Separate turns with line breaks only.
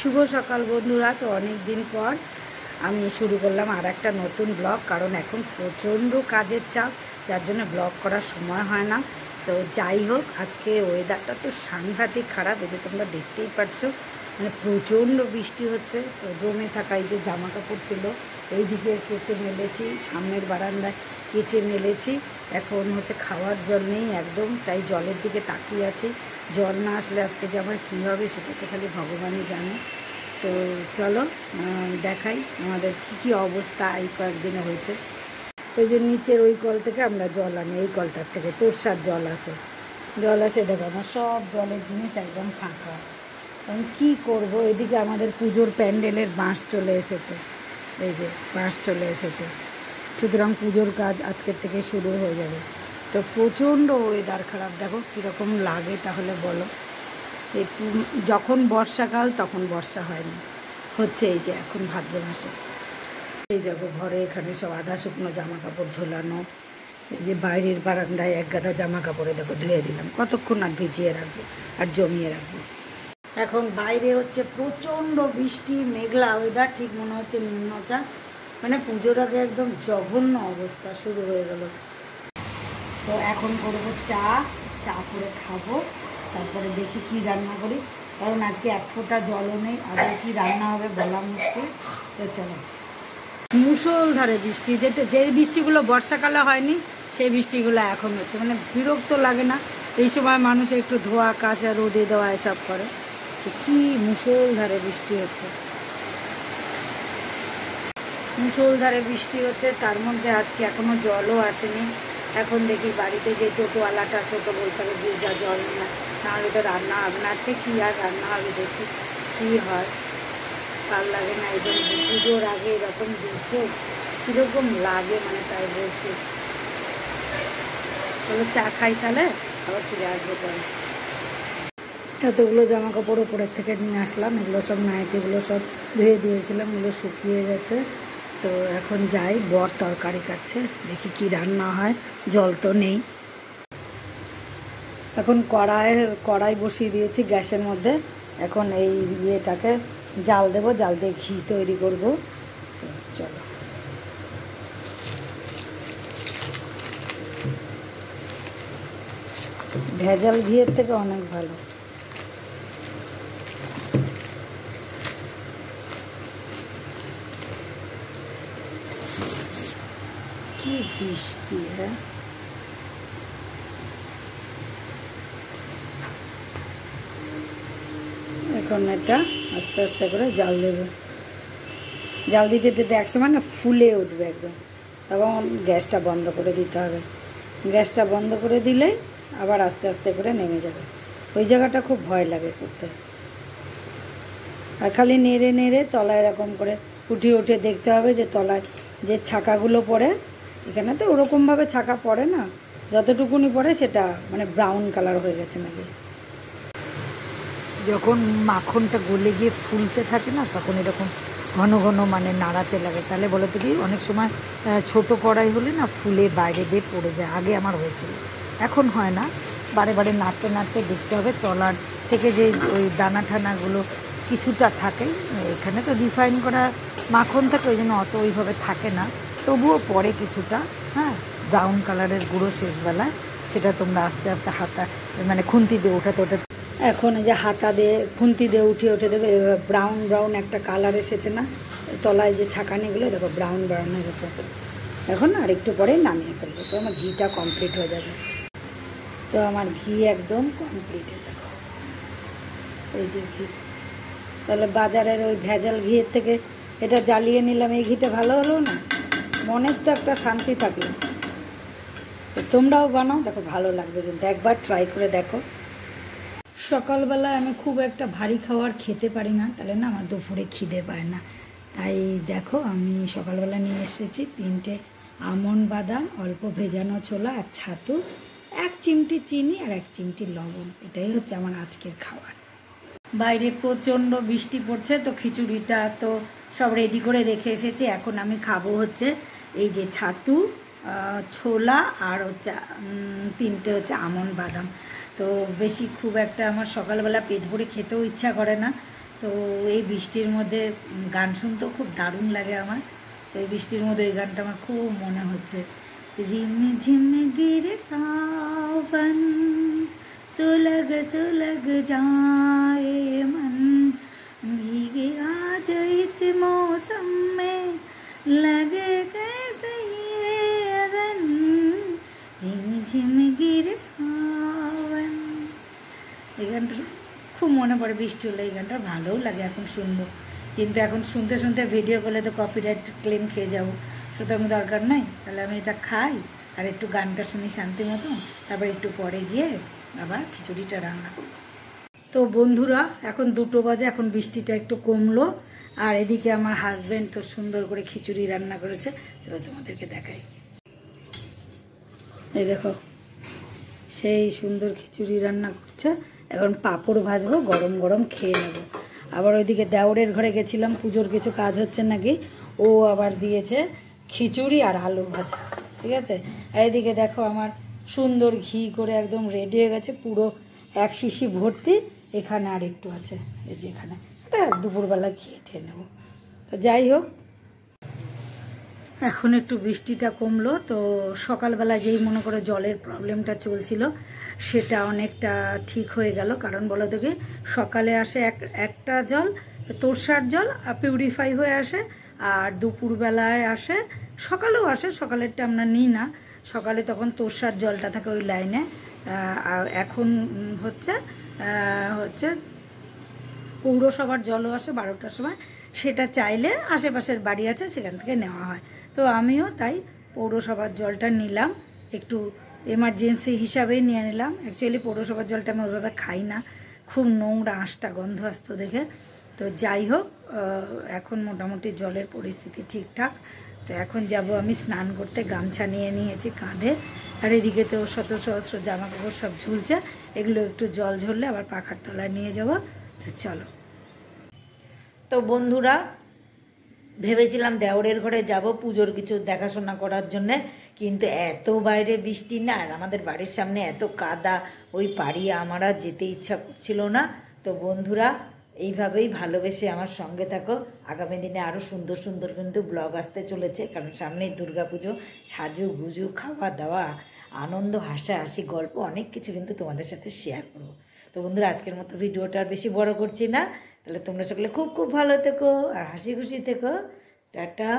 শুভ সকাল বন্ধুরা। তো অনেক দিন পর আমি শুরু করলাম আর একটা নতুন ব্লগ, কারণ এখন প্রচণ্ড কাজের চাপ, যার জন্য ব্লগ করার সময় হয় না। তো যাই হোক, আজকে ওয়েদারটা তো সাংঘাতিক খারাপ, এই যে তোমরা দেখতেই পাচ্ছ, মানে প্রচণ্ড বৃষ্টি হচ্ছে। তো জমে থাকা এই যে জামা কাপড় ছিল এইদিকে কেচে মেলেছি, সামনের বারান্দায় কেচে মেলেছি। এখন হচ্ছে খাওয়ার জল নেই একদম, তাই জলের দিকে তাকিয়ে আছি। জল না আসলে আজকে যে আমার কী হবে সেটা তো খালি ভগবানই জানে। তো চলো দেখাই আমাদের কী অবস্থা এই কয়েকদিনে হয়েছে। ওই যে নিচের ওই কল থেকে আমরা জল আনি, এই কলটার থেকে তোরসার জল আসে দেখো আমার সব জলের জিনিস একদম ফাঁকা। কারণ কী করবো, এদিকে আমাদের পুজোর প্যান্ডেলের বাঁশ চলে এসেছে, এই যে বাঁশ চলে এসেছে, সুতরাং পুজোর কাজ আজকের থেকে শুরু হয়ে যাবে। তো প্রচণ্ড ওয়েদার খারাপ, দেখো কীরকম লাগে তাহলে বলো। এই যখন বর্ষাকাল তখন বর্ষা হয়নি, হচ্ছে এই যে এখন ভাদ্র মাসে। এই দেখো ঘরে এখানে সব আধা শুকনো জামা কাপড় ঝোলানো, এই যে বাইরের বারান্দায় এক গাদা জামা কাপড়ে দেখো ধুয়ে দিলাম, কতক্ষণ আর ভিজিয়ে রাখবো আর জমিয়ে রাখবো। এখন বাইরে হচ্ছে প্রচণ্ড বৃষ্টি, মেঘলা ওয়েদার, ঠিক মনে হচ্ছে নিম্নচাপ, মানে পুজোর আগে একদম জঘন্য অবস্থা শুরু হয়ে গেল। তো এখন করবো চা করে খাবো, তারপরে দেখি কি রান্না করি, কারণ আজকে এক ফোঁটা জলও নেই, আগে কি রান্না হবে বলা মুশকিল। তো চলো, মুষলধারে বৃষ্টি, যে বৃষ্টিগুলো বর্ষাকালে হয়নি সেই বৃষ্টিগুলো এখন হচ্ছে, মানে বিরক্ত লাগে না? এই সময় মানুষ একটু ধোয়া কাচা রোদে দেওয়া এসব করে, তো কী মুষলধারে বৃষ্টি হচ্ছে, মুষলধারে বৃষ্টি হচ্ছে। তার মধ্যে আজকে এখনও জলও আসেনি। এখন দেখি বাড়িতে যে টোটোওয়ালাটা ছোটো বলতে হবে যে যা জল না, নাহলে তো রান্না হবে না। আজকে কী আর রান্না হবে দেখি কী হয়, কাল লাগে না একদম পুজোর আগে এরকম দুর্যোগ, কীরকম লাগে মানে তাই বলছি। চলো চা খাই, তাহলে আবার ফিরে আসবো পরে। এতগুলো জামা কাপড় ওপরের থেকে নিয়ে আসলাম, এগুলো সব নাইটিগুলো সব ধুয়ে দিয়েছিলাম, এগুলো শুকিয়ে গেছে। তো এখন যাই, বর তরকারি কাটছে, দেখি কি রান্না হয়, জল তো নেই। এখন কড়াই বসিয়ে দিয়েছি গ্যাসের মধ্যে, এখন এই ইয়েটাকে জাল দেবো, জাল দিয়ে ঘি তৈরি করব। চলো, ভেজাল ঘিয়ের থেকে অনেক ভালো। কি বৃষ্টি, হ্যাঁ এখন এটা আস্তে আস্তে করে জাল দেবো, জাল দিতে দিতে একসময় না ফুলে উঠবে একদম, তখন গ্যাসটা বন্ধ করে দিতে হবে। গ্যাসটা বন্ধ করে দিলে আবার আস্তে আস্তে করে নেমে যাবে। ওই জায়গাটা খুব ভয় লাগে করতে, আর খালি নেড়ে নেড়ে তলায় এরকম করে উঠিয়ে উঠে দেখতে হবে যে তলায় যে ছাকাগুলো পড়ে, এখানে তো ওরকমভাবে ছাকা পড়ে না, যতটুকুনি পড়ে সেটা মানে ব্রাউন কালার হয়ে গেছে নাকি। যখন মাখনটা গলে গিয়ে ফুলতে থাকে না, তখন এরকম ঘন ঘন মানে নাড়াতে লাগে, তাহলে বলো তো কি, অনেক সময় ছোট কড়াই হলে না ফুলে বাইরে দিয়ে পড়ে যায়, আগে আমার হয়েছিল, এখন হয় না। বারে বারে নাড়তে নাড়তে দেখতে হবে তলার থেকে যে ওই দানা ঠানাগুলো কিছুটা থাকে, এখানে তো রিফাইন করা মাখন থাকে, ওই জন্য অত ওইভাবে থাকে না, তবুও পরে কিছুটা, হ্যাঁ ব্রাউন কালারের গুঁড়ো শেষবেলায়, সেটা তোমরা আস্তে আস্তে হাতা মানে খুন্তি দিয়ে ওঠাতে ওঠাতে, এখন এই যে হাতা দিয়ে খুন্তি দিয়ে উঠিয়ে উঠে দেখো ব্রাউন ব্রাউন একটা কালার এসেছে না, তলায় যে ছাকানিগুলো দেখো ব্রাউন ব্রাউন হয়ে গেছে। এখন আর একটু পরেই নামিয়ে ফেলবো, তো আমার ঘিটা কমপ্লিট হয়ে যাবে। তো আমার ঘি একদম কমপ্লিট হয়ে যাবে, এই যে ঘি। তাহলে বাজারের ওই ভেজাল ঘিয়ের থেকে এটা জ্বালিয়ে নিলাম, এই ঘিটা ভালো হলো না, মনের তো একটা শান্তি থাকলো। তো তোমরাও বানাও, দেখো ভালো লাগবে, কিন্তু একবার ট্রাই করে দেখো। সকালবেলায় আমি খুব একটা ভারী খাবার খেতে পারি না, তাহলে না আমার দুপুরে খিদে পায় না। তাই দেখো আমি সকালবেলা নিয়ে এসেছি 3টে আমন্ড বাদাম, অল্প ভেজানো ছোলা আর ছাতু, 1 চিমটি চিনি আর 1 চিমটি লবণ, এটাই হচ্ছে আমার আজকের খাবার। বাইরে প্রচণ্ড বৃষ্টি পড়ছে, তো খিচুড়িটা তো সব রেডি করে রেখে এসেছি। এখন আমি খাবো হচ্ছে এই যে ছাতু, ছোলা আর হচ্ছে 3টে হচ্ছে আমন্ড বাদাম। তো বেশি খুব একটা আমার সকালবেলা পেট ভরে খেতেও ইচ্ছা করে না, তো তো এই বৃষ্টির মধ্যে গান শুনতেও খুব দারুণ লাগে আমার। তো এই বৃষ্টির মধ্যে এই গানটা আমার খুব মনে হচ্ছে। रिम झिम गिर सावन सुलग सुलग जाए मन भीगे आज इस मौसम में लगे कैसे ये अगन रिम झिम गिर सावन। এই গানটা খুব মনে পড়ে বৃষ্টি হলে। এই গানটা ভালোও লাগে, এখন শুনবো, কিন্তু এখন শুনতে শুনতে ভিডিও করলে তো কপিরাইট ক্লেম খেয়ে যাবো, সুতরাং দরকার নাই। তাহলে আমি এটা খাই আর একটু গানটা শুনি শান্তি মতো, তারপর একটু পরে গিয়ে আবার খিচুড়িটা রান্না করব। তো বন্ধুরা এখন 2টো বাজে, এখন বৃষ্টিটা একটু কমলো, আর এদিকে আমার হাজব্যান্ড তো সুন্দর করে খিচুড়ি রান্না করেছে, চলো তোমাদেরকে দেখাই। এই দেখো সেই সুন্দর খিচুড়ি রান্না করছে, এখন পাঁপড় ভাজবো, গরম গরম খেয়ে নেবো। আবার ওইদিকে দেওরের ঘরে গেছিলাম, পুজোর কিছু কাজ হচ্ছে নাকি, ও আবার দিয়েছে খিচুড়ি আর আলু ভাজা, ঠিক আছে। আর এদিকে দেখো আমার সুন্দর ঘি করে একদম রেডি হয়ে গেছে, পুরো 1 শিশি ভর্তি, এখানে আর একটু আছে, এই যে এখানে, এটা দুপুরবেলা খেয়ে ঠেয়ে নেবো। তো যাই হোক, এখন একটু বৃষ্টিটা কমলো, তো সকালবেলা যেই মনে করে জলের প্রবলেমটা চলছিল সেটা অনেকটা ঠিক হয়ে গেল। কারণ বলো তো কি, সকালে আসে একটা জল, তোরসার জল পিউরিফাই হয়ে আসে, আর দুপুরবেলায় আসে, সকালেও আসে, সকালেরটা আমরা নিই না, সকালে তখন তোরসার জলটা থাকে ওই লাইনে। আর এখন হচ্ছে পৌরসভার জলও আসে 12টার সময়, সেটা চাইলে আশেপাশের বাড়ি আছে সেখান থেকে নেওয়া হয়। তো আমিও তাই পৌরসভার জলটা নিলাম, একটু এমার্জেন্সি হিসাবেই নিয়ে নিলাম। অ্যাকচুয়ালি পৌরসভার জলটা আমি ওইভাবে খাই না, খুব নোংরা, আঁশটা গন্ধ আসতো দেখে। তো যাই হোক, এখন মোটামুটি জলের পরিস্থিতি ঠিকঠাক। তো এখন যাব আমি স্নান করতে, গামছা নিয়ে নিয়েছি কাঁধে, আর এদিকে তো শত সহস্র জামা কাপড় সব ঝুলছে, এগুলো একটু জল ঝরলে আবার পাখার তলায় নিয়ে যাব। তো চলো। তো বন্ধুরা ভেবেছিলাম দেওরের ঘরে যাব পুজোর কিছু দেখাশোনা করার জন্যে, কিন্তু এত বাইরে বৃষ্টি না, আর আমাদের বাড়ির সামনে এত কাদা, ওই পাড়িয়ে আমার আর যেতে ইচ্ছা করছিল না। তো বন্ধুরা এইভাবেই ভালোবেসে আমার সঙ্গে থাকো, আগামী দিনে আরও সুন্দর সুন্দর কিন্তু ব্লগ আসতে চলেছে, কারণ সামনেই দুর্গাপুজো, সাজু গুজু, খাওয়া দাওয়া, আনন্দ, হাসাহাসি, গল্প, অনেক কিছু কিন্তু তোমাদের সাথে শেয়ার করবো। তো বন্ধুরা আজকের মতো ভিডিওটা আর বেশি বড় করছি না, তাহলে তোমরা সকলে খুব খুব ভালো থেকো আর হাসি খুশি থেকো। টাটা।